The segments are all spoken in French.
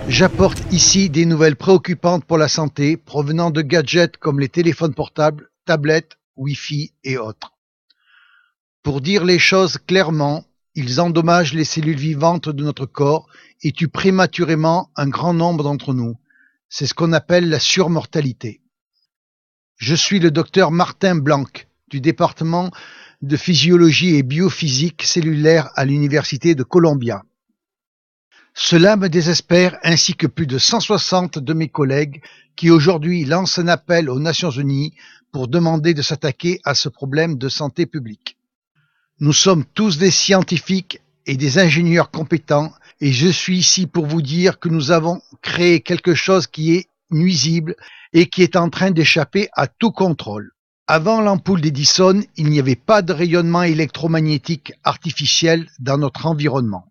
J'apporte ici des nouvelles préoccupantes pour la santé provenant de gadgets comme les téléphones portables, tablettes, Wi-Fi et autres. Pour dire les choses clairement, ils endommagent les cellules vivantes de notre corps et tuent prématurément un grand nombre d'entre nous. C'est ce qu'on appelle la surmortalité. Je suis le docteur Martin Blanc du département de physiologie et biophysique cellulaire à l'université de Columbia. Cela me désespère ainsi que plus de 160 de mes collègues qui aujourd'hui lancent un appel aux Nations Unies pour demander de s'attaquer à ce problème de santé publique. Nous sommes tous des scientifiques et des ingénieurs compétents et je suis ici pour vous dire que nous avons créé quelque chose qui est nuisible et qui est en train d'échapper à tout contrôle. Avant l'ampoule d'Edison, il n'y avait pas de rayonnement électromagnétique artificiel dans notre environnement.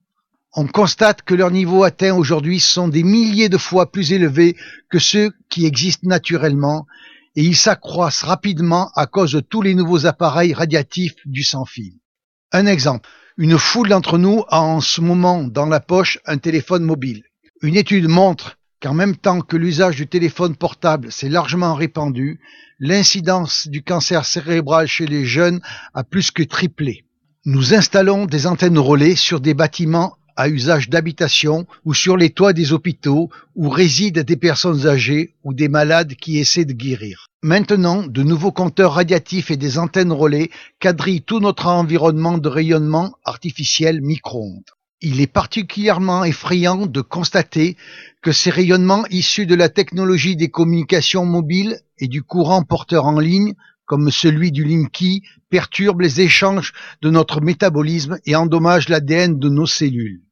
On constate que leurs niveaux atteints aujourd'hui sont des milliers de fois plus élevés que ceux qui existent naturellement et ils s'accroissent rapidement à cause de tous les nouveaux appareils radiatifs du sans-fil. Un exemple, une foule d'entre nous a en ce moment dans la poche un téléphone mobile. Une étude montre qu'en même temps que l'usage du téléphone portable s'est largement répandu, l'incidence du cancer cérébral chez les jeunes a plus que triplé. Nous installons des antennes relais sur des bâtiments à usage d'habitation ou sur les toits des hôpitaux où résident des personnes âgées ou des malades qui essaient de guérir. Maintenant, de nouveaux compteurs radiatifs et des antennes relais quadrillent tout notre environnement de rayonnement artificiel micro-ondes. Il est particulièrement effrayant de constater que ces rayonnements issus de la technologie des communications mobiles et du courant porteur en ligne, comme celui du Linky, perturbent les échanges de notre métabolisme et endommagent l'ADN de nos cellules.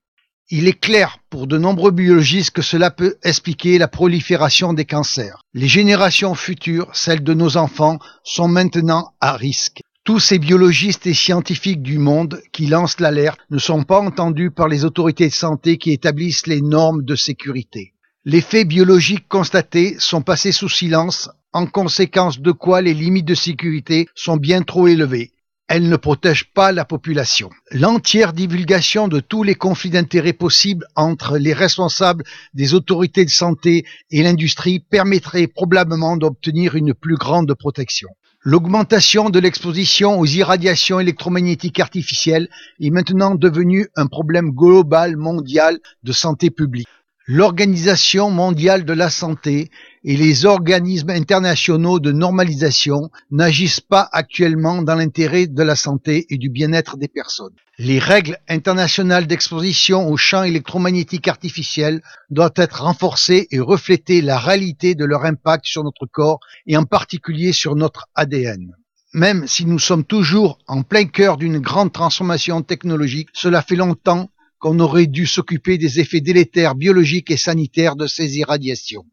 Il est clair pour de nombreux biologistes que cela peut expliquer la prolifération des cancers. Les générations futures, celles de nos enfants, sont maintenant à risque. Tous ces biologistes et scientifiques du monde qui lancent l'alerte ne sont pas entendus par les autorités de santé qui établissent les normes de sécurité. Les faits biologiques constatés sont passés sous silence, en conséquence de quoi les limites de sécurité sont bien trop élevées. Elles ne protègent pas la population. L'entière divulgation de tous les conflits d'intérêts possibles entre les responsables des autorités de santé et l'industrie permettrait probablement d'obtenir une plus grande protection. L'augmentation de l'exposition aux irradiations électromagnétiques artificielles est maintenant devenue un problème global mondial de santé publique. L'Organisation mondiale de la santé et les organismes internationaux de normalisation n'agissent pas actuellement dans l'intérêt de la santé et du bien-être des personnes. Les règles internationales d'exposition aux champs électromagnétiques artificiels doivent être renforcées et refléter la réalité de leur impact sur notre corps et en particulier sur notre ADN. Même si nous sommes toujours en plein cœur d'une grande transformation technologique, cela fait longtemps qu'on aurait dû s'occuper des effets délétères biologiques et sanitaires de ces irradiations.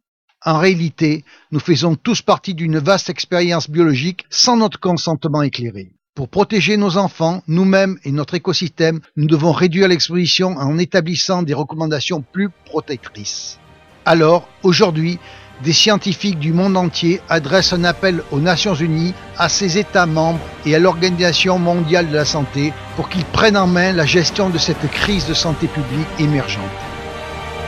En réalité, nous faisons tous partie d'une vaste expérience biologique sans notre consentement éclairé. Pour protéger nos enfants, nous-mêmes et notre écosystème, nous devons réduire l'exposition en établissant des recommandations plus protectrices. Alors, aujourd'hui, des scientifiques du monde entier adressent un appel aux Nations Unies, à ses États membres et à l'Organisation mondiale de la santé pour qu'ils prennent en main la gestion de cette crise de santé publique émergente.